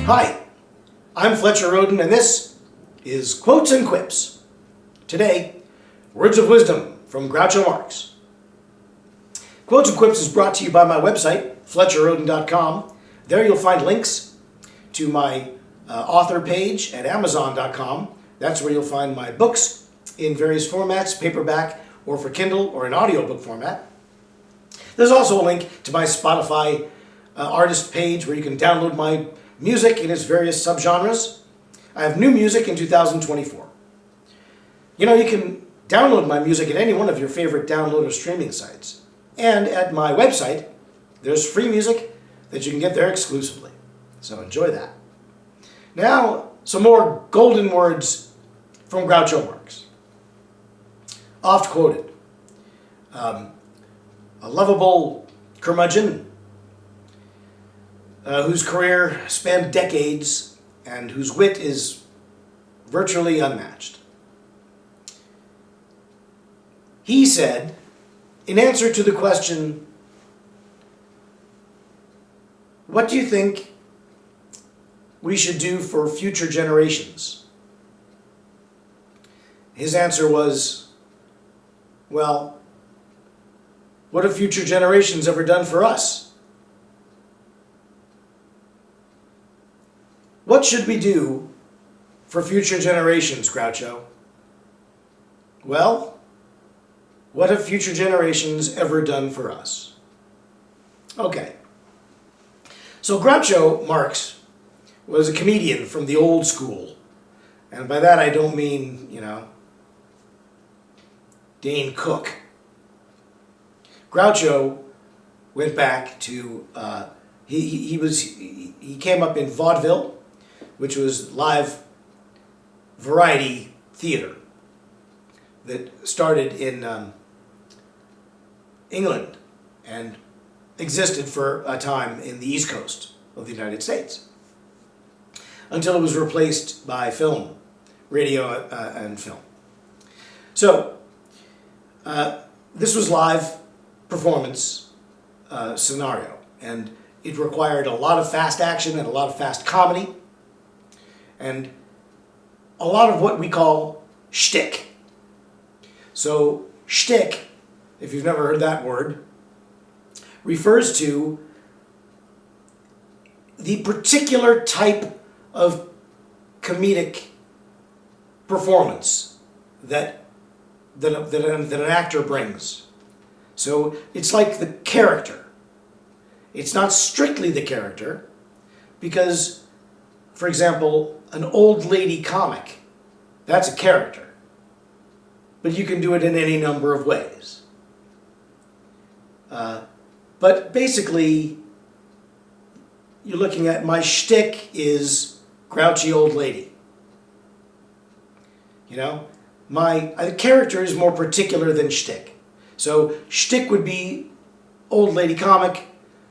Hi, I'm Fletcher Rhoden, and this is Quotes and Quips. Today, words of wisdom from Groucho Marx. Quotes and Quips is brought to you by my website, FletcherRhoden.com. There you'll find links to my author page at Amazon.com. That's where you'll find my books in various formats, paperback or for Kindle or in audiobook format. There's also a link to my Spotify artist page where you can download my music in its various subgenres. I have new music in 2024. You know, you can download my music at any one of your favorite download or streaming sites. And at my website, there's free music that you can get there exclusively. So enjoy that. Now, some more golden words from Groucho Marx. Oft quoted. A lovable curmudgeon whose career spanned decades and whose wit is virtually unmatched. He said, in answer to the question, what do you think we should do for future generations? His answer was, well, what have future generations ever done for us? What should we do for future generations, Groucho? Well, what have future generations ever done for us? Okay. So Groucho Marx was a comedian from the old school. And by that I don't mean, Dane Cook. Groucho went back to, he came up in vaudeville, which was live variety theater that started in England and existed for a time in the East Coast of the United States until it was replaced by film, radio and film. So this was live performance scenario, and it required a lot of fast action and a lot of fast comedy and a lot of what we call shtick. So shtick, if you've never heard that word, refers to the particular type of comedic performance that an actor brings. So it's like the character. It's not strictly the character, because, for example, an old lady comic, that's a character. But you can do it in any number of ways. But basically, you're looking at my shtick is grouchy old lady. My character is more particular than shtick. So shtick would be old lady comic.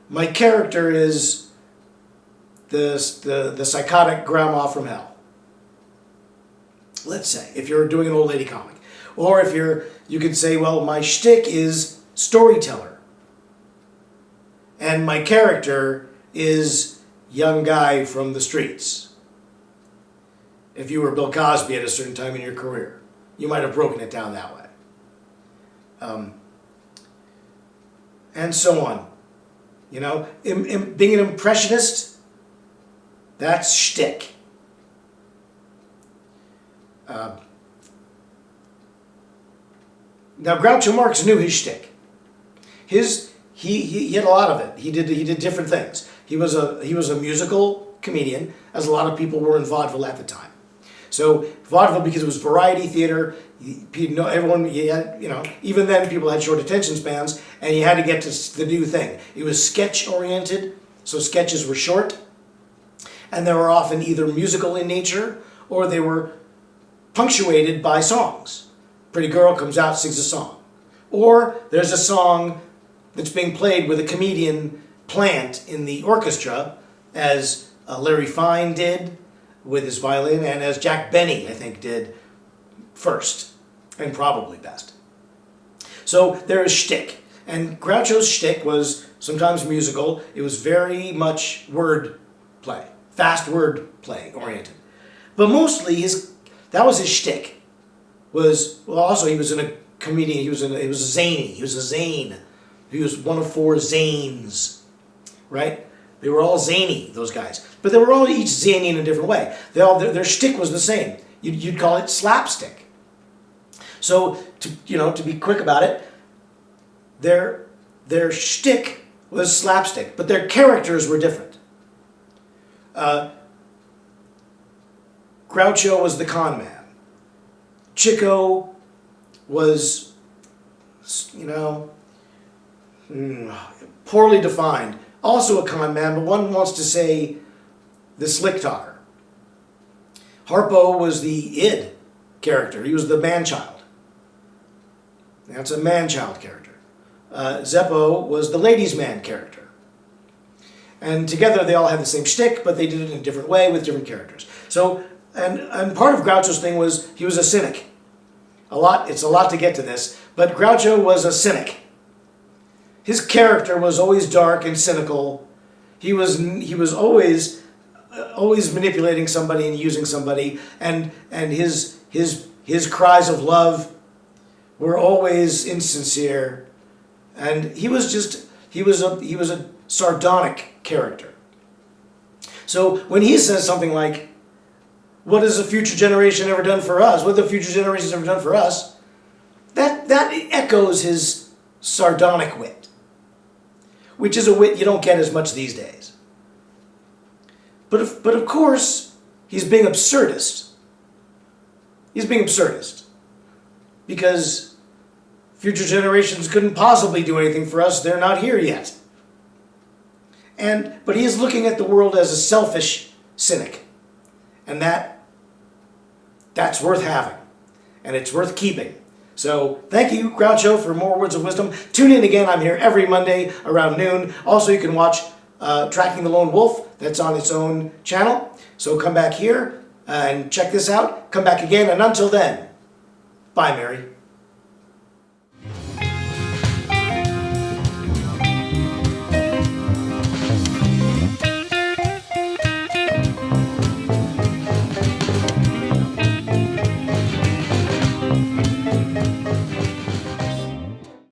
My character is the psychotic grandma from hell. Let's say, if you're doing an old lady comic. Or if you could say, well, my shtick is storyteller. And my character is young guy from the streets. If you were Bill Cosby at a certain time in your career, you might have broken it down that way. And so on. Being an impressionist, that's shtick. Now Groucho Marx knew his shtick. He had a lot of it. He did different things. He was a musical comedian, as a lot of people were in vaudeville at the time. So vaudeville, because it was variety theater, everyone, even then people had short attention spans, and you had to get to the new thing. It was sketch oriented, so sketches were short, and they were often either musical in nature or they were punctuated by songs. Pretty girl comes out, sings a song. Or there's a song that's being played with a comedian plant in the orchestra, as Larry Fine did with his violin, and as Jack Benny, I think, did first, and probably best. So there is shtick. And Groucho's shtick was sometimes musical. It was very much word play, fast word play oriented. But mostly that was his shtick. Also he was in a comedian. He was a zany. He was a zane. He was one of 4 zanes, right? They were all zany, those guys, but they were all each zany in a different way. Their shtick was the same. You'd call it slapstick. So to be quick about it, their shtick was slapstick, but their characters were different. Groucho was the con man. Chico was, poorly defined. Also a con man, but one wants to say the slick talker. Harpo was the id character. He was the man-child. That's a man-child character. Zeppo was the ladies' man character. And together they all had the same shtick, but they did it in a different way with different characters. So, and part of Groucho's thing was he was a cynic. It's a lot to get to this, but Groucho was a cynic. His character was always dark and cynical. He was always manipulating somebody and using somebody, and his cries of love were always insincere, and he was a sardonic character. So when he says something like, "What has a future generation ever done for us? What have the future generations ever done for us?" That echoes his sardonic wit, which is a wit you don't get as much these days. But of course, he's being absurdist. He's being absurdist. Because future generations couldn't possibly do anything for us. They're not here yet. But he is looking at the world as a selfish cynic. And that's worth having. And it's worth keeping. So thank you, Groucho, for more words of wisdom. Tune in again. I'm here every Monday around noon. Also, you can watch Tracking the Lone Wolf. That's on its own channel. So come back here and check this out. Come back again. And until then, bye, Mary.